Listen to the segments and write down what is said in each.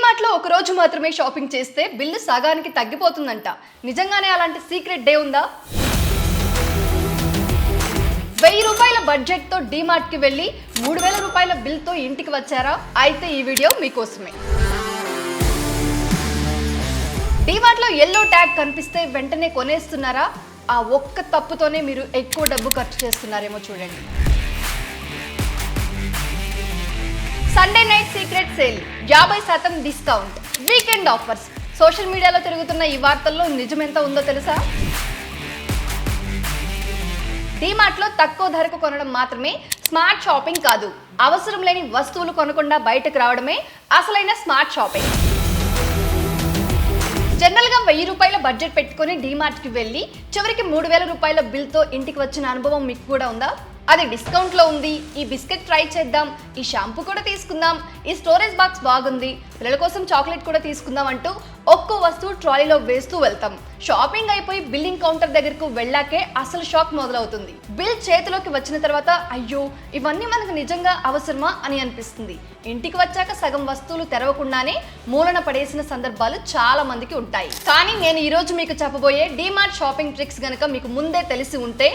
డీమార్ట్ లో ఒక రోజు మాత్రమే షాపింగ్ చేస్తే బిల్లు సగానికి తగ్గిపోతుందంట. నిజంగానే అలాంటి సీక్రెట్ డే ఉందా? 1000 రూపాయల బడ్జెట్ తో డీమార్ట్ కి వెళ్ళి 3000 రూపాయల బిల్ తో ఇంటికి వచ్చారా? అయితే ఈ వీడియో మీకోసమే. డీమార్ట్ లో ఎల్లో ట్యాగ్ కనిపిస్తే వెంటనే కొనేస్తున్నారా? ఆ ఒక్క తప్పుతోనే మీరు ఎక్కువ డబ్బు ఖర్చు చేస్తున్నారేమో చూడండి. Sunday night secret sale, 50% discount, weekend offers. Social మీడియాలో తిరుగుతున్న ఈ వార్తల్లో నిజమెంత ఉందో తెలుసా? డీమార్ట్ లో తక్కువ ధరకు కొనడం మాత్రమే స్మార్ట్ షాపింగ్ కాదు. అవసరం లేని వస్తువులు కొనకుండా బయటకు రావడమే అసలైన స్మార్ట్ షాపింగ్. జనరల్ గా 1000 రూపాయల బడ్జెట్ పెట్టుకుని డీమార్ట్ కి వెళ్ళి చివరికి 3000 రూపాయల బిల్ తో ఇంటికి వచ్చిన అనుభవం మీకు కూడా ఉందా? అది డిస్కౌంట్ లో ఉంది, ఈ బిస్కెట్ ట్రై చేద్దాం, ఈ షాంపూ కూడా తీసుకుందాం, ఈ స్టోరేజ్ బాక్స్ బాగుంది, పిల్లల కోసం చాక్లెట్ కూడా తీసుకుందాం అంటూ ఒక్కో వస్తువు ట్రాలీలో వేస్తూ వెళ్తాం. షాపింగ్ అయిపోయి బిల్లింగ్ కౌంటర్ దగ్గరకు వెళ్ళాకే అసలు షాక్ మొదలవుతుంది. బిల్ చేతిలోకి వచ్చిన తర్వాత అయ్యో ఇవన్నీ మనకు నిజంగా అవసరమా అని అనిపిస్తుంది. ఇంటికి వచ్చాక సగం వస్తువులు తెరవకుండానే మూలన పడేసిన సందర్భాలు చాలా మందికి ఉంటాయి. కానీ నేను ఈ రోజు మీకు చెప్పబోయే డీమార్ట్ షాపింగ్ ట్రిక్స్ గనక మీకు ముందే తెలిసి ఉంటే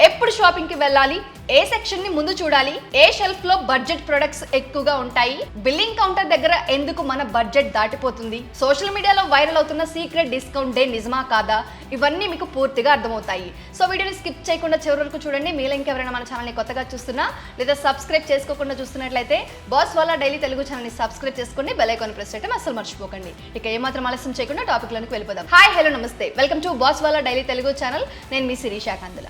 ఎప్పుడు షాపింగ్ కి వెళ్ళాలి, ఏ సెక్షన్ ని ముందు చూడాలి, ఏ షెల్ఫ్ లో బడ్జెట్ ప్రొడక్ట్స్ ఎక్కువగా ఉంటాయి, బిల్లింగ్ కౌంటర్ దగ్గర ఎందుకు మన బడ్జెట్ దాటిపోతుంది, సోషల్ మీడియాలో వైరల్ అవుతున్న సీక్రెట్ డిస్కౌంట్ డే నిజమా కాదా, ఇవన్నీ మీకు పూర్తిగా అర్థమవుతాయి. సో వీడియోని స్కిప్ చేయకుండా చివరి వరకు చూడండి. మీలో ఇంకెవరైనా మన ఛానల్ని కొత్తగా చూస్తున్నా లేదా సబ్స్క్రైబ్ చేసుకోకుండా చూస్తున్నట్లయితే బాస్ వాలా డైలీ తెలుగు ఛానల్ని సబ్స్క్రైబ్ చేసుకోండి, బెల్ ఐకాన్ ప్రెస్ చేయడం అసలు మర్చిపోకండి. ఇక ఏమాత్రం ఆలస్యం చేయకుండా టాపిక్ లోనికి వెళ్ళిపోదాం. హాయ్ హలో నమస్తే, welcome to boss Wala daily Telugu channel. నేను మీ శిరీష కందుల.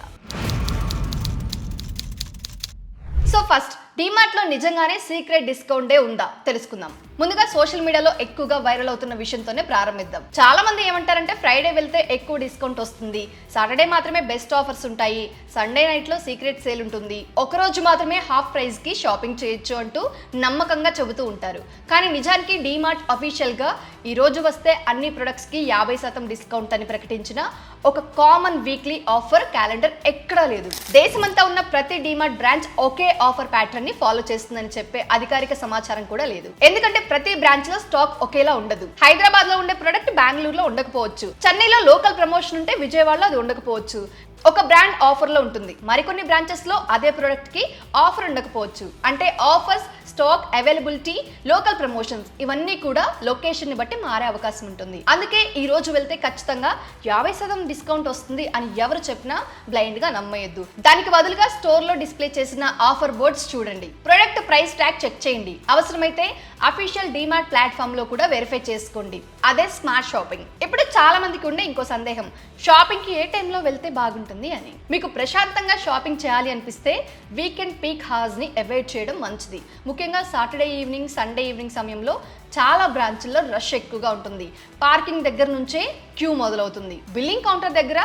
సో ఫస్ట్, డీమార్ట్ లో నిజంగానే సీక్రెట్ డిస్కౌంట్ డే ఉందా తెలుసుకుందాం. ముందుగా సోషల్ మీడియాలో ఎక్కువగా వైరల్ అవుతున్న విషయంతోనే ప్రారంభిద్దాం. చాలా మంది ఏమంటారంటే ఫ్రైడే వెళ్తే ఎక్కువ డిస్కౌంట్ వస్తుంది, సాటర్డే మాత్రమే బెస్ట్ ఆఫర్స్ ఉంటాయి, సండే నైట్ లో సీక్రెట్ సేల్ ఉంటుంది, ఒక రోజు మాత్రమే హాఫ్ ప్రైస్ కి షాపింగ్ చేయొచ్చు అంటూ నమ్మకంగా చెబుతూ ఉంటారు. కానీ నిజానికి డీమార్ట్ అఫీషియల్ గా ఈ రోజు వస్తే అన్ని ప్రొడక్ట్స్ కి 50% డిస్కౌంట్ అని ప్రకటించిన ఒక కామన్ వీక్లీ ఆఫర్ క్యాలెండర్ ఎక్కడా లేదు. దేశమంతా ఉన్న ప్రతి డీమార్ట్ బ్రాంచ్ ఒకే ఆఫర్ ప్యాటర్న్ ని ఫాలో చేస్తుందని చెప్పే అధికారిక సమాచారం కూడా లేదు. ఎందుకంటే ప్రతి బ్రాంచ్ లో స్టాక్ ఒకేలా ఉండదు. హైదరాబాద్ లో ఉండే ప్రొడక్ట్ బెంగళూరులో ఉండకపోవచ్చు, చెన్నైలో లోకల్ ప్రమోషన్ ఉంటే విజయవాడలో అది ఉండకపోవచ్చు. ఒక బ్రాండ్ ఆఫర్ లో ఉంటుంది, మరికొన్ని బ్రాంచెస్ లో అదే ప్రొడక్ట్ కి ఆఫర్ ఉండకపోవచ్చు. అంటే offers, stock availability, local promotions ఇవన్నీ కూడా లొకేషన్ ని బట్టి మారే అవకాశం ఉంటుంది. అందుకే ఈ రోజు వెళ్తే ఖచ్చితంగా 50% డిస్కౌంట్ వస్తుంది అని ఎవరు చెప్పినా బ్లైండ్ గా నమ్మేయద్దు. దానికి బదులుగా స్టోర్ లో డిస్ప్లే చేసిన ఆఫర్ బోర్డ్స్ చూడండి, ప్రొడక్ట్ ప్రైస్ ట్యాగ్ చెక్ చేయండి, అవసరమైతే అఫీషియల్ డీమార్ట్ ప్లాట్ఫామ్ లో కూడా వెరిఫై చేసుకోండి. అదే స్మార్ట్ షాపింగ్. ఇప్పుడు చాలా మందికి ఉండే ఇంకో సందేహం, షాపింగ్ కి ఏ టైంలో వెళ్తే బాగుంటుంది అని. మీకు ప్రశాంతంగా షాపింగ్ చేయాలి అనిపిస్తే వీకెండ్ పీక్ హార్స్ ని అవాయిడ్ చేయడం మంచిది. ముఖ్యంగా సాటర్డే ఈవినింగ్, సండే ఈవినింగ్ సమయంలో చాలా బ్రాంచ్ల్లో రష్ ఎక్కువగా ఉంటుంది. పార్కింగ్ దగ్గర నుంచే క్యూ మొదలవుతుంది, బిల్లింగ్ కౌంటర్ దగ్గర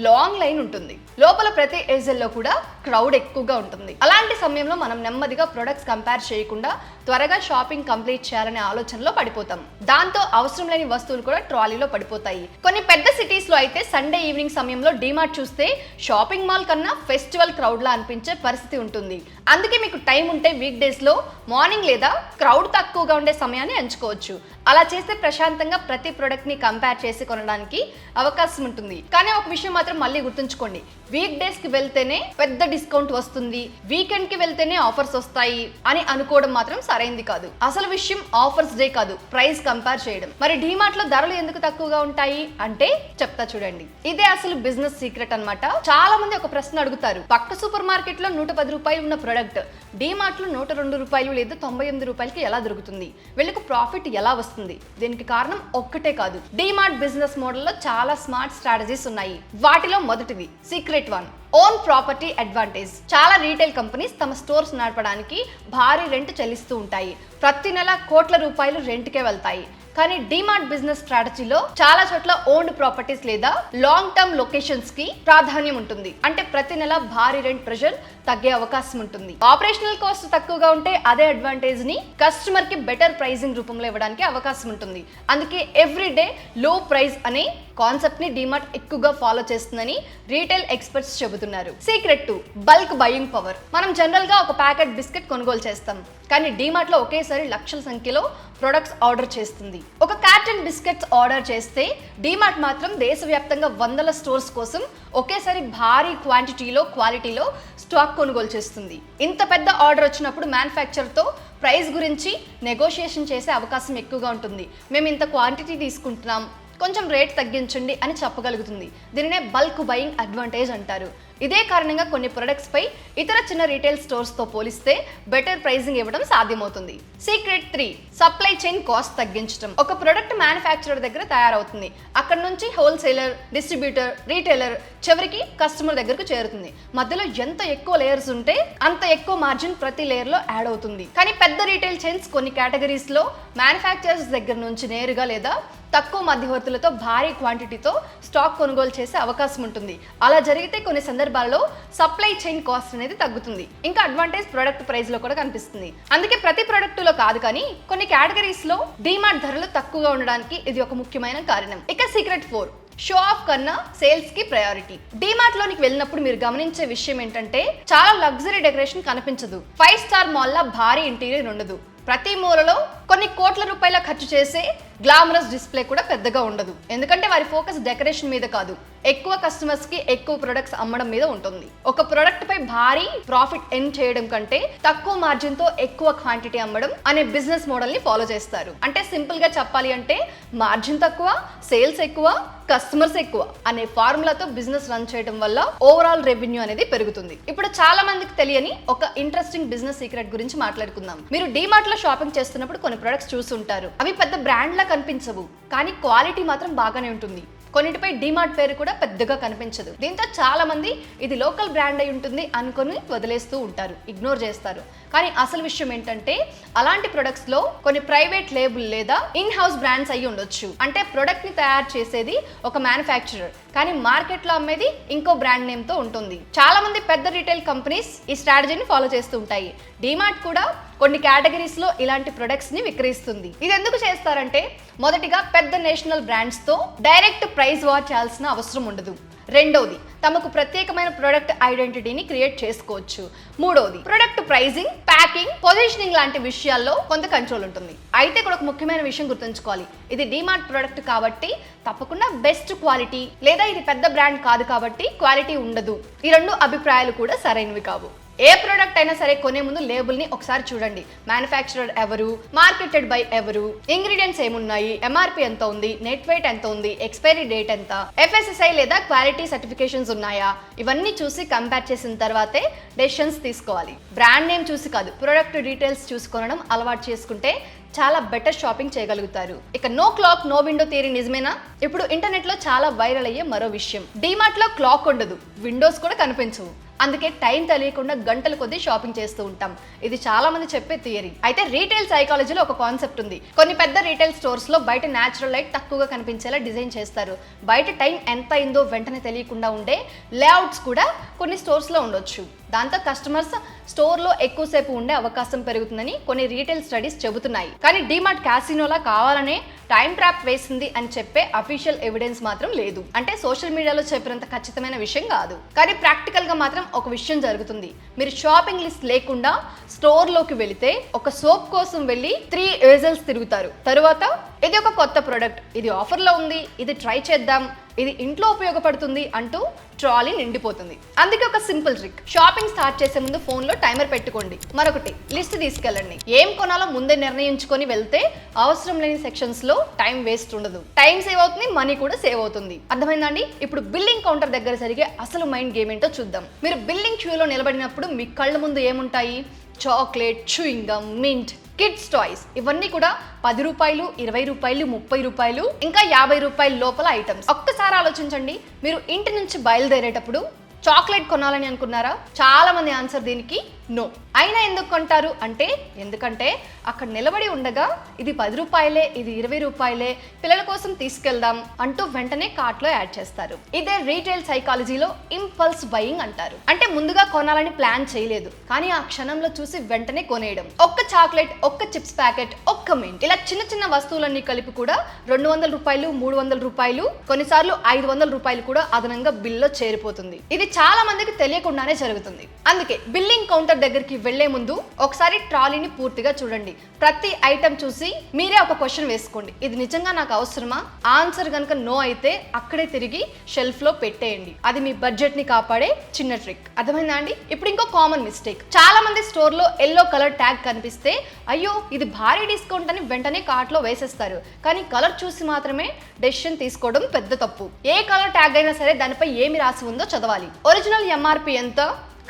లాంగ్ లైన్ ఉంటుంది, లోపల ప్రతి ఏజెల్లో కూడా క్రౌడ్ ఎక్కువగా ఉంటుంది. అలాంటి సమయంలో మనం నెమ్మదిగా ప్రొడక్ట్స్ కంపేర్ చేయకుండా త్వరగా షాపింగ్ కంప్లీట్ చేయాలనే ఆలోచనలో పడిపోతాం. దాంతో అవసరం లేని వస్తువులు కూడా ట్రాలీలో పడిపోతాయి. కొన్ని పెద్ద సిటీస్ లో అయితే సండే ఈవినింగ్ సమయంలో డీమార్ట్ చూస్తే షాపింగ్ మాల్ కన్నా ఫెస్టివల్ క్రౌడ్ లా అనిపించే పరిస్థితి ఉంటుంది. అందుకే మీకు టైం ఉంటే వీక్ డేస్ లో మార్నింగ్ లేదా క్రౌడ్ తక్కువగా ఉండే సమయాన్ని ఎంచుకోవచ్చు. అలా చేస్తే ప్రశాంతంగా ప్రతి ప్రొడక్ట్ ని కంపేర్ చేసి కొనడానికి అవకాశం ఉంటుంది. కానీ ఒక విషయం మాత్రం మళ్ళీ గుర్తుంచుకోండి, వీక్ డేస్ కి వెళ్తేనే పెద్ద డిస్కౌంట్ వస్తుంది, వీకెండ్ కి వెళ్తేనే ఆఫర్స్ వస్తాయి అని అనుకోవడం మాత్రం సరైంది కాదు. అసలు విషయం ఆఫర్స్ డే కాదు, ప్రైస్ కంపేర్ చేయడం. మరి డీమార్ట్ లో ధరలు ఎందుకు తక్కువగా ఉంటాయి అంటే చెప్తా చూడండి. ఇదే అసలు బిజినెస్ సీక్రెట్ అన్నమాట. చాలా మంది ఒక ప్రశ్న అడుగుతారు, పక్క సూపర్ మార్కెట్ లో 110 రూపాయలు ఉన్న ప్రొడక్ట్ డీమార్ట్ లో 102 రూపాయలు లేదా 98 రూపాయలకి ఎలా దొరుకుతుంది, వీళ్ళకు ప్రాఫిట్ ఎలా వస్తుంది? దీనికి కారణం ఒక్కటే కాదు, డీమార్ట్ బిజినెస్ మోడల్లో చాలా స్మార్ట్ స్ట్రాటజీస్ ఉన్నాయి. వాటిలో మొదటిది secret one, own property advantage. చాలా రీటైల్ కంపెనీస్ తమ స్టోర్స్ నడపడానికి భారీ రెంట్ చెల్లిస్తూ ఉంటాయి. ప్రతి నెల కోట్ల రూపాయలు రెంట్కే వెళ్తాయి. కానీ డీమార్ట్ బిజినెస్ స్ట్రాటజీలో చాలా చోట్ల ఓన్డ్ ప్రాపర్టీస్ లేదా లాంగ్ టర్మ్ లొకేషన్స్ కి ప్రాధాన్యం ఉంటుంది. అంటే ప్రతి నెల భారీ రెంట్ ప్రెషర్ తగ్గే అవకాశం ఉంటుంది. ఆపరేషనల్ కాస్ట్ తక్కువగా ఉంటే అదే అడ్వాంటేజ్ ని కస్టమర్ కి బెటర్ ప్రైసింగ్ రూపంలో ఇవ్వడానికి అవకాశం ఉంటుంది. అందుకే ఎవ్రీ డే లో ప్రైస్ అనే కాన్సెప్ట్ ని డిమార్ట్ ఎక్కువగా ఫాలో చేస్తుందని రీటైల్ ఎక్స్పర్ట్స్ చెబుతున్నారు. Secret 2 bulk buying power. మనం జనరల్ గా ఒక ప్యాకెట్ బిస్కెట్ కొనుగోలు చేస్తాం, కానీ డిమార్ట్ లో ఒకేసారి లక్షల సంఖ్యలో ప్రొడక్ట్స్ ఆర్డర్ చేస్తుంది. ఒక కార్టన్ బిస్కెట్స్ ఆర్డర్ చేస్తే డిమార్ట్ మాత్రం దేశవ్యాప్తంగా వందల స్టోర్స్ కోసం ఒకేసారి భారీ క్వాలిటీలో స్టాక్ కొనుగోలు చేస్తుంది. ఇంత పెద్ద ఆర్డర్ వచ్చినప్పుడు మ్యానుఫ్యాక్చరర్తో ప్రైస్ గురించి నెగోషియేషన్ చేసే అవకాశం ఎక్కువగా ఉంటుంది. మేము ఇంత క్వాంటిటీ తీసుకుంటున్నాం, కొంచెం రేట్ తగ్గించండి అని చెప్పగలుగుతుంది. దీనినే బల్క్ బయింగ్ అడ్వాంటేజ్ అంటారు. ఇదే కారణంగా కొన్ని ప్రొడక్ట్స్ పై ఇతర చిన్న రీటైల్ స్టోర్స్ తో పోలిస్తే బెటర్ ప్రైసింగ్ ఇవ్వడం సాధ్యమవుతుంది. సీక్రెట్ 3 సప్లై చైన్ కాస్ట్ తగ్గించడం. ఒక ప్రొడక్ట్ మ్యానుఫ్యాక్చరర్ దగ్గర తయారవుతుంది, అక్కడ నుంచి హోల్సేలర్, డిస్ట్రిబ్యూటర్, రీటైలర్, చివరికి కస్టమర్ దగ్గరకు చేరుతుంది. మధ్యలో ఎంత ఎక్కువ లేయర్స్ ఉంటే అంత ఎక్కువ మార్జిన్ ప్రతి లేయర్ లో యాడ్ అవుతుంది. కానీ పెద్ద రీటైల్ చైన్స్ కొన్ని కేటగిరీస్ లో మ్యానుఫ్యాక్చరర్స్ దగ్గర నుంచి నేరుగా లేదా తక్కువ మధ్యవర్తులతో భారీ క్వాంటిటీతో స్టాక్ కొనుగోలు చేసే అవకాశం ఉంటుంది. అలా జరిగితే కొన్ని సందర్భాల్లో సప్లై చైన్ కాస్ట్ అనేది తగ్గుతుంది. ఇంకా అడ్వాంటేజ్ ప్రొడక్ట్ ప్రైస్ లో కూడా కనిపిస్తుంది. అందుకే ప్రతి ప్రొడక్ట్ లో కాదు, కానీ కొన్ని కేటగిరీస్ లో డిమార్ట్ ధరలు తక్కువగా ఉండడానికి ఇది ఒక ముఖ్యమైన కారణం. ఇక సీక్రెట్ 4 షో ఆఫ్ కన్నా సేల్స్ కి ప్రయారిటీ. డిమార్ట్ లోనికి వెళ్ళినప్పుడు మీరు గమనించే విషయం ఏంటంటే చాలా లగ్జరీ డెకరేషన్ కనిపించదు. 5 స్టార్ మాల్ లా భారీ ఇంటీరియర్ ఉండదు. ప్రతి మూలలో కొన్ని కోట్ల రూపాయల ఖర్చు చేసే గ్లామరస్ డిస్ప్లే కూడా పెద్దగా ఉండదు. ఎందుకంటే వారి ఫోకస్ డెకరేషన్ మీద కాదు, ఎక్కువ కస్టమర్స్ కి ఎక్కువ ప్రొడక్ట్స్ అమ్మడం మీద ఉంటుంది. ఒక ప్రొడక్ట్ పై భారీ ప్రాఫిట్ ఎర్న్ చేయడం కంటే తక్కువ మార్జిన్ తో ఎక్కువ క్వాంటిటీ అమ్మడం అనే బిజినెస్ మోడల్ ని ఫాలో చేస్తారు. అంటే సింపుల్ గా చెప్పాలి అంటే మార్జిన్ తక్కువ, సేల్స్ ఎక్కువ, కస్టమర్స్ ఎక్కువ అనే ఫార్ములాతో బిజినెస్ రన్ చేయడం వల్ల ఓవరాల్ రెవెన్యూ అనేది పెరుగుతుంది. ఇప్పుడు చాలా మందికి తెలియని ఒక ఇంట్రెస్టింగ్ బిజినెస్ సీక్రెట్ గురించి మాట్లాడుకుందాం. మీరు డిమార్ట్ లో షాపింగ్ చేస్తున్నప్పుడు కొన్ని ప్రొడక్ట్స్ చూస్తుంటారు. అవి పెద్ద బ్రాండ్ లా కనిపించవు, కానీ క్వాలిటీ మాత్రం బాగానే ఉంటుంది. కొన్నిటిపై డిమార్ట్ పేరు కూడా పెద్దగా కనిపించదు. దీంతో చాలా మంది ఇది లోకల్ బ్రాండ్ అయి ఉంటుంది అనుకొని వదిలేస్తూ ఉంటారు, ఇగ్నోర్ చేస్తారు. కానీ అసలు విషయం ఏంటంటే అలాంటి ప్రొడక్ట్స్ లో కొన్ని ప్రైవేట్ లేబుల్ లేదా ఇన్ హౌస్ బ్రాండ్స్ అయ్యి ఉండొచ్చు. అంటే ప్రొడక్ట్ ని తయారు చేసేది ఒక మ్యానుఫ్యాక్చరర్, కానీ మార్కెట్ లో అమ్మేది ఇంకో బ్రాండ్ నేమ్ తో ఉంటుంది. చాలా మంది పెద్ద రీటైల్ కంపెనీస్ ఈ స్ట్రాటజీని ఫాలో చేస్తూ ఉంటాయి. డిమార్ట్ కూడా కొన్ని కేటగిరీస్ లో ఇలాంటి ప్రొడక్ట్స్ ని విక్రయిస్తుంది. ఇది ఎందుకు చేస్తారంటే మొదటిగా పెద్ద నేషనల్ బ్రాండ్స్ తో డైరెక్ట్ ప్రైస్ వార్ చేయాల్సిన అవసరం ఉండదు. రెండోది, తమకు ప్రత్యేకమైన ప్రొడక్ట్ ఐడెంటిటీని క్రియేట్ చేసుకోవచ్చు. మూడోది, ప్రొడక్ట్ ప్రైజింగ్, ప్యాకింగ్, పొజిషనింగ్ లాంటి విషయాల్లో కొంత కంట్రోల్ ఉంటుంది. అయితే ఇక్కడ ఒక ముఖ్యమైన విషయం గుర్తుంచుకోవాలి. ఇది డిమార్ట్ ప్రొడక్ట్ కాబట్టి తప్పకుండా బెస్ట్ క్వాలిటీ, లేదా ఇది పెద్ద బ్రాండ్ కాదు కాబట్టి క్వాలిటీ ఉండదు. ఈ రెండు అభిప్రాయాలు కూడా సరైనవి కావు. ఏ ప్రోడక్ట్ అయినా సరే కొనే ముందు లేబుల్ ని ఒకసారి చూడండి. మ్యానుఫ్యాక్చరర్ ఎవరు, మార్కెటెడ్ బై ఎవరు, ఇంగ్రీడియంట్స్ ఏమున్నాయి, ఎంఆర్పి ఎంత ఉంది, నెట్ వెయిట్ ఎంత ఉంది, ఎక్స్పైరీ డేట్ ఎంత, FSSAI లేదా క్వాలిటీ సర్టిఫికేషన్స్ ఉన్నాయా, ఇవన్నీ చూసి కంపేర్ చేసిన తర్వాతే డెసిషన్స్ తీసుకోవాలి. బ్రాండ్ నేమ్ చూసి కాదు, ప్రొడక్ట్ డీటెయిల్స్ చూసుకోవడం అలవాటు చేసుకుంటే చాలా బెటర్ షాపింగ్ చేయగలుగుతారు. ఇక no clock no window theory నిజమేనా? ఇప్పుడు ఇంటర్నెట్ లో చాలా వైరల్ అయ్యే మరో విషయం. డిమార్ట్ లో క్లాక్ ఉండదు, విండోస్ కూడా కనిపించవు. అందుకే టైం తెలియకుండా గంటల కొద్దీ షాపింగ్ చేస్తూ ఉంటాం. ఇది చాలా మంది చెప్పే థియరీ. అయితే రీటైల్ సైకాలజీలో ఒక కాన్సెప్ట్ ఉంది. కొన్ని పెద్ద రీటైల్ స్టోర్స్ లో బయట న్యాచురల్ లైట్ తక్కువగా కనిపించేలా డిజైన్ చేస్తారు. బయట టైం ఎంత అయిందో వెంటనే తెలియకుండా ఉండే లేఅవుట్స్ కూడా కొన్ని స్టోర్స్ లో ఉండొచ్చు. దాంతో కస్టమర్స్ స్టోర్ లో ఎక్కువసేపు ఉండే అవకాశం పెరుగుతుందని కొన్ని రీటైల్ స్టడీస్ చెబుతున్నాయి. కానీ డిమార్ట్ క్యాసినోలా కావాలనే టైం ట్రాప్ వేసింది అని చెప్పే అఫీషియల్ ఎవిడెన్స్ మాత్రం లేదు. అంటే సోషల్ మీడియాలో చెప్పినంత ఖచ్చితమైన విషయం కాదు, కానీ ప్రాక్టికల్ గా మాత్రం ఒక విషయం జరుగుతుంది. మీరు షాపింగ్ లిస్ట్ లేకుండా స్టోర్ లోకి వెళితే ఒక సోప్ కోసం వెళ్ళి 3 ఏజెల్స్ తిరుగుతారు. తరువాత ఇది ఒక కొత్త ప్రొడక్ట్, ఇది ఆఫర్ లో ఉంది, ఇది ట్రై చేద్దాం, ఇది ఇంట్లో ఉపయోగపడుతుంది అంటూ ట్రాలీ నిండిపోతుంది. అందుకే ఒక సింపుల్ ట్రిక్, షాపింగ్ స్టార్ట్ చేసే ముందు ఫోన్ లో టైమర్ పెట్టుకోండి. మరొకటి, లిస్ట్ తీసుకెళ్ళండి. ఏం కొనాలో ముందే నిర్ణయించుకొని వెళ్తే అవసరం లేని సెక్షన్స్ లో టైం వేస్ట్ ఉండదు. టైం సేవ్ అవుతుంది, మనీ కూడా సేవ్ అవుతుంది. అర్థమైందండి? ఇప్పుడు బిల్లింగ్ కౌంటర్ దగ్గర జరిగే అసలు మైండ్ గేమ్ ఏంటో చూద్దాం. మీరు బిల్లింగ్ క్యూలో నిలబడినప్పుడు మీ కళ్ళ ముందు ఏముంటాయి? Chocolate, chewing gum, mint, kids toys, ఇవన్నీ కూడా 10 రూపాయలు, 20 రూపాయలు, 30 రూపాయలు, ఇంకా 50 రూపాయల లోపల ఐటమ్స్. ఒక్కసారి ఆలోచించండి, మీరు ఇంటి నుంచి బయలుదేరేటప్పుడు చాక్లెట్ కొనాలని అనుకున్నారా? చాలా మంది ఆన్సర్ దీనికి నో. అయినా ఎందుకు కొంటారు అంటే, ఎందుకంటే అక్కడ నిలబడి ఉండగా ఇది 10 రూపాయలే, ఇది 20 రూపాయలే, పిల్లల కోసం తీసుకెళ్దాం అంటూ వెంటనే కార్ట్లో యాడ్ చేస్తారు. ఇదే రీటైల్ సైకాలజీలో ఇంపల్స్ బయింగ్ అంటారు. అంటే ముందుగా కొనాలని ప్లాన్ చేయలేదు, కానీ ఆ క్షణంలో చూసి వెంటనే కొనేయడం. ఒక్క చాక్లెట్, ఒక్క చిప్స్ ప్యాకెట్, ఒక్క మింట్, ఇలా చిన్న చిన్న వస్తువులన్నీ కలిపి కూడా 200 రూపాయలు, 300 రూపాయలు, కొన్నిసార్లు 500 రూపాయలు కూడా అదనంగా బిల్లో చేరిపోతుంది. ఇది చాలా మందికి తెలియకుండానే జరుగుతుంది. అందుకే బిల్లింగ్ కౌంటర్ దగ్గరికి వెళ్లే ముందు ఒకసారి ట్రాలీని పూర్తిగా చూడండి. ప్రతి ఐటెం చూసి మీరే ఒక క్వశ్చన్ వేసుకోండి, ఇది నిజంగా నాకు అవసరమా? ఆన్సర్ కనుక నో అయితే అక్కడే తిరిగి షెల్ఫ్ లో పెట్టేయండి. అది మీ బడ్జెట్ ని కాపాడే చిన్న ట్రిక్. అర్థమైందా అండి? ఇప్పుడు ఇంకో కామన్ మిస్టేక్, చాలా మంది స్టోర్ లో ఎల్లో కలర్ ట్యాగ్ కనిపిస్తే అయ్యో ఇది భారీ డిస్కౌంట్ అని వెంటనే కార్ట్ లో వేసేస్తారు. కానీ కలర్ చూసి మాత్రమే డెసిషన్ తీసుకోవడం పెద్ద తప్పు. ఏ కలర్ ట్యాగ్ అయినా సరే దానిపై ఏమి రాసి ఉందో చదవాలి. ఒరిజినల్ ఎంఆర్పి ఎంత,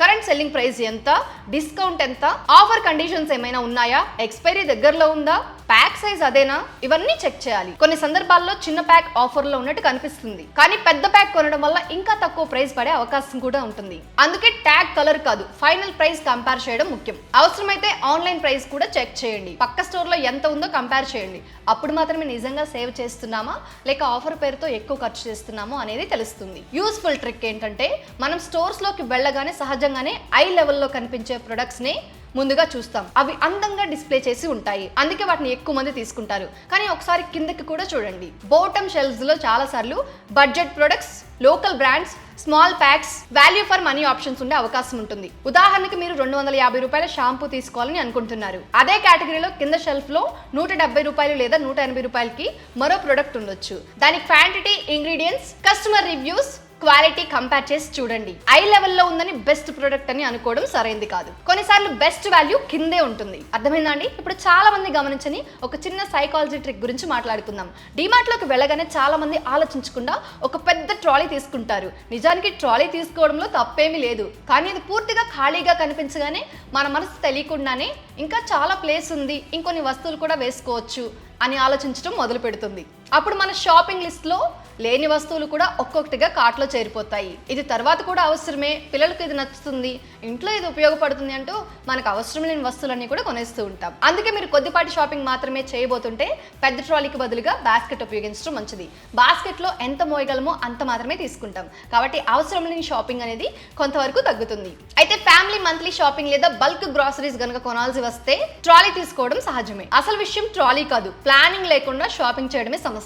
కరెంట్ సెల్లింగ్ ప్రైస్ ఎంత, డిస్కౌంట్ ఎంత, ఆఫర్ కండిషన్స్ ఏమైనా ఉన్నాయా, ఎక్స్పైరీ దగ్గరలో ఉందా, ప్యాక్ సైజ్ అదేనా, ఇవన్నీ చెక్ చేయాలి. కొన్ని సందర్భాల్లో చిన్న ప్యాక్ ఆఫర్ లో ఉన్నట్టు కనిపిస్తుంది, కానీ పెద్ద ప్యాక్ కొనడం వల్ల ఇంకా తక్కువ ప్రైస్ పడే అవకాశం కూడా ఉంటుంది. అందుకే ట్యాగ్ కలర్ కాదు, ఫైనల్ ప్రైస్ కంపేర్ చేయడం ముఖ్యం. అవసరమైతే ఆన్లైన్ ప్రైస్ కూడా చెక్ చేయండి. పక్క స్టోర్ లో ఎంత ఉందో కంపేర్ చేయండి. అప్పుడు మాత్రమే నిజంగా సేవ్ చేస్తున్నామా లేక ఆఫర్ పేరుతో ఎక్కువ ఖర్చు చేస్తున్నామో అనేది తెలుస్తుంది. యూస్ఫుల్ ట్రిక్ ఏంటంటే, మనం స్టోర్స్ లోకి వెళ్ళగానే సహజంగానే ఐ లెవెల్లో కనిపించే ప్రొడక్ట్స్ ని ముందుగా చూస్తాం. అవి అందంగా డిస్ప్లే చేసి ఉంటాయి, అందుకే వాటిని ఎక్కువ మంది తీసుకుంటారు. కానీ ఒకసారి కిందకి కూడా చూడండి. బాటమ్ షెల్ఫ్స్ లో చాలా సార్లు budget products, local brands, small packs, value for money options ఉండే అవకాశం ఉంటుంది. ఉదాహరణకి మీరు 250 రూపాయల షాంపూ తీసుకోవాలని అనుకుంటున్నారు. అదే కేటగిరీలో కింద షెల్ఫ్ లో 170 రూపాయలు లేదా 180 రూపాయలకి మరో ప్రొడక్ట్ ఉండొచ్చు. దానికి quantity, ingredients, customer reviews, quality compare చేసి చూడండి. ఐ లెవెల్లో ఉందని బెస్ట్ ప్రొడక్ట్ అని అనుకోవడం సరైంది కాదు. కొన్నిసార్లు బెస్ట్ వాల్యూ కిందే ఉంటుంది. అర్థమైందా అండి? ఇప్పుడు చాలా మంది గమనించని ఒక చిన్న సైకాలజీ ట్రిక్ గురించి మాట్లాడుకుందాం. డిమార్ట్ లోకి వెళ్ళగానే చాలా మంది ఆలోచించకుండా ఒక పెద్ద ట్రాలీ తీసుకుంటారు. నిజానికి ట్రాలీ తీసుకోవడంలో తప్పేమీ లేదు, కానీ ఇది పూర్తిగా ఖాళీగా కనిపించగానే మన మనసు తెలియకుండానే ఇంకా చాలా ప్లేస్ ఉంది, ఇంకొన్ని వస్తువులు కూడా వేసుకోవచ్చు అని ఆలోచించడం మొదలు పెడుతుంది. అప్పుడు మన షాపింగ్ లిస్ట్లో లేని వస్తువులు కూడా ఒక్కొక్కటిగా కార్ట్లో చేరిపోతాయి. ఇది తర్వాత కూడా అవసరమే, పిల్లలకు ఇది నచ్చుతుంది, ఇంట్లో ఇది ఉపయోగపడుతుంది అంటూ మనకు అవసరం లేని వస్తువులన్నీ కూడా కొనేస్తూ ఉంటాం. అందుకే మీరు కొద్దిపాటి షాపింగ్ మాత్రమే చేయబోతుంటే పెద్ద ట్రాలీకి బదులుగా బాస్కెట్ ఉపయోగించడం మంచిది. బాస్కెట్లో ఎంత మోయగలమో అంత మాత్రమే తీసుకుంటాం, కాబట్టి అవసరం లేని షాపింగ్ అనేది కొంతవరకు తగ్గుతుంది. అయితే ఫ్యామిలీ మంత్లీ షాపింగ్ లేదా బల్క్ గ్రాసరీస్ గనక కొనాల్సి వస్తే ట్రాలీ తీసుకోవడం సహజమే. అసలు విషయం ట్రాలీ కాదు, ప్లానింగ్ లేకుండా షాపింగ్ చేయడమే సమస్య.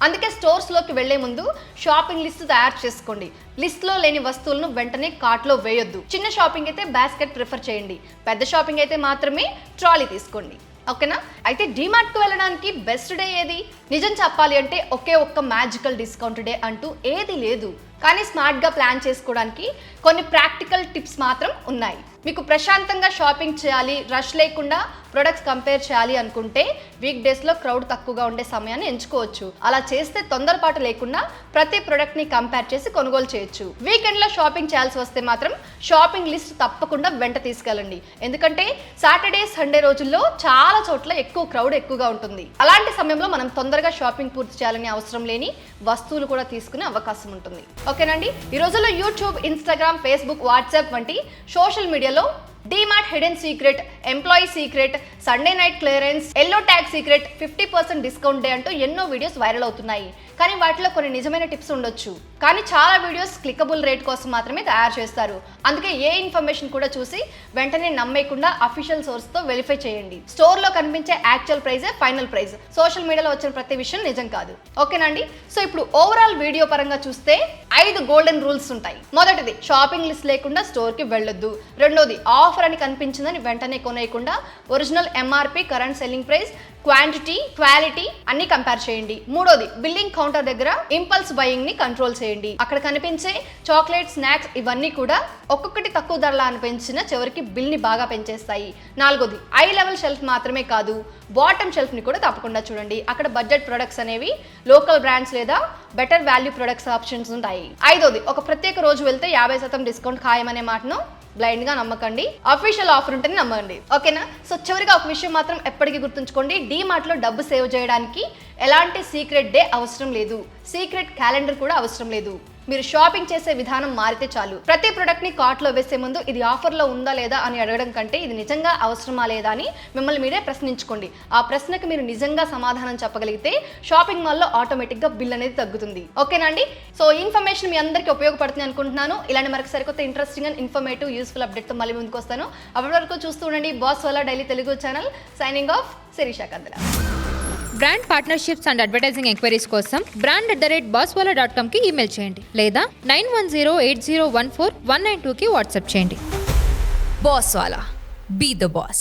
అందుకే స్టోర్స్ లోకి వెళ్లే ముందు షాపింగ్ లిస్ట్ తయారు చేసుకోండి. లిస్ట్ లో లేని వస్తువులను వెంటనే కార్ట్ లో వేయొద్దు. చిన్న షాపింగ్ అయితే బాస్కెట్ ప్రిఫర్ చేయండి, పెద్ద షాపింగ్ అయితే మాత్రమే ట్రాలీ తీసుకోండి. ఓకేనా? అయితే డిమార్ట్ కు వెళ్ళడానికి బెస్ట్ డే ఏది? నిజం చెప్పాలి అంటే ఒకే ఒక్క మ్యాజికల్ డిస్కౌంట్ డే అంటూ ఏది లేదు. కానీ స్మార్ట్గా ప్లాన్ చేసుకోవడానికి కొన్ని ప్రాక్టికల్ టిప్స్ మాత్రం ఉన్నాయి. మీకు ప్రశాంతంగా షాపింగ్ చేయాలి, రష్ లేకుండా ప్రొడక్ట్స్ కంపేర్ చేయాలి అనుకుంటే వీక్ డేస్లో క్రౌడ్ తక్కువగా ఉండే సమయాన్ని ఎంచుకోవచ్చు. అలా చేస్తే తొందరపాటు లేకుండా ప్రతి ప్రొడక్ట్ని కంపేర్ చేసి కొనుగోలు చేయొచ్చు. వీకెండ్లో షాపింగ్ చేయాల్సి వస్తే మాత్రం షాపింగ్ లిస్ట్ తప్పకుండా వెంట తీసుకెళ్ళండి. ఎందుకంటే సాటర్డే, సండే రోజుల్లో చాలా చోట్ల క్రౌడ్ ఎక్కువగా ఉంటుంది. అలాంటి సమయంలో మనం తొందరగా షాపింగ్ పూర్తి చేయాలని అవసరం లేని వస్తువులు కూడా తీసుకునే అవకాశం ఉంటుంది. ఓకేనండి? ఈ రోజుల్లో యూట్యూబ్, ఇన్స్టాగ్రామ్, ఫేస్బుక్, వాట్సాప్ వంటి సోషల్ మీడియాలో DMart hidden secret, employee secret, Sunday night clearance, yellow tag secret, 50% discount day అంటూ ఎన్నో వీడియోస్ వైరల్ అవుతున్నాయి. కానీ వాటిలో కొన్ని నిజమైన టిప్స్ ఉండొచ్చు, కానీ చాలా వీడియోస్ క్లికబుల్ రేట్ కోసం మాత్రమే తయారు చేస్తారు. అందుకే ఏ ఇన్ఫర్మేషన్ కూడా చూసి వెంటనే నమ్మేయకుండా అఫీషియల్ సోర్స్ తో వెరిఫై చేయండి. స్టోర్ లో కనిపించే యాక్చువల్ ప్రైజే ఫైనల్ ప్రైస్, సోషల్ మీడియాలో వచ్చిన ప్రతి విషయం నిజం కాదు. ఓకేనండి? సో ఇప్పుడు ఓవరాల్ వీడియో పరంగా చూస్తే 5 గోల్డెన్ రూల్స్ ఉంటాయి. మొదటిది, షాపింగ్ లిస్ట్ లేకుండా స్టోర్ కి వెళ్ళొద్దు. రెండోది, ఆఫర్ అని కనిపించిందని వెంటనే కొనేయకుండా original MRP, current selling price, quantity, quality అన్ని కంపేర్ చేయండి. మూడోది, బిల్లింగ్ కౌంటర్ దగ్గర ఇంపల్స్ బయింగ్ ని కంట్రోల్ చేయండి. అక్కడ కనిపించే చాక్లెట్, స్నాక్స్ ఇవన్నీ కూడా ఒక్కొక్కటి తక్కువ ధరలా అనిపించిన చివరికి బిల్ ని బాగా పెంచేస్తాయి. నాలుగోది, ఐ లెవెల్ షెల్ఫ్ మాత్రమే కాదు, బాటమ్ షెల్ఫ్ ని కూడా తప్పకుండా చూడండి. అక్కడ బడ్జెట్ ప్రొడక్ట్స్ అనేవి, లోకల్ బ్రాండ్స్ లేదా బెటర్ వాల్యూ ప్రొడక్ట్స్ ఆప్షన్స్ ఉంటాయి. ఐదోది, ఒక ప్రత్యేక రోజు వెళ్తే 50% డిస్కౌంట్ ఖాయమనే మాటను బ్లైండ్ గా నమ్మకండి. అఫీషియల్ ఆఫర్ ఉంటేనే నమ్మండి. ఓకేనా? సో చివరిగా ఒక విషయం మాత్రం ఎప్పటికీ గుర్తుంచుకోండి, డిమార్ట్ లో డబ్బు సేవ్ చేయడానికి ఎలాంటి సీక్రెట్ డే అవసరం లేదు, సీక్రెట్ క్యాలెండర్ కూడా అవసరం లేదు. మీరు షాపింగ్ చేసే విధానం మారితే చాలు. ప్రతి ప్రొడక్ట్ ని కార్ట్ లో వేసే ముందు ఇది ఆఫర్ లో ఉందా లేదా అని అడగడం కంటే ఇది నిజంగా అవసరమా లేదా అని మిమ్మల్ని మీరే ప్రశ్నించుకోండి. ఆ ప్రశ్నకు మీరు నిజంగా సమాధానం చెప్పగలిగితే షాపింగ్ మాల్ లో ఆటోమేటిక్ గా బిల్ అనేది తగ్గుతుంది. ఓకేనా అండి? సో ఈ ఇన్ఫర్మేషన్ మీ అందరికీ ఉపయోగపడుతుంది అనుకుంటున్నాను. ఇలాంటి మరొక సరికొత్త interesting and informative useful update తో మళ్ళీ ముందుకు వస్తాను. అప్పటి వరకు చూస్తూ ఉండండి boss Wala daily Telugu channel. Signing off, Shirisha Kandula. Brand partnerships and advertising enquiries కోసం brand@bosswala.com కి ఈమెయిల్ చేయండి లేదా 9108014192కి వాట్సాప్ చేయండి. Boss Wala. Be the boss.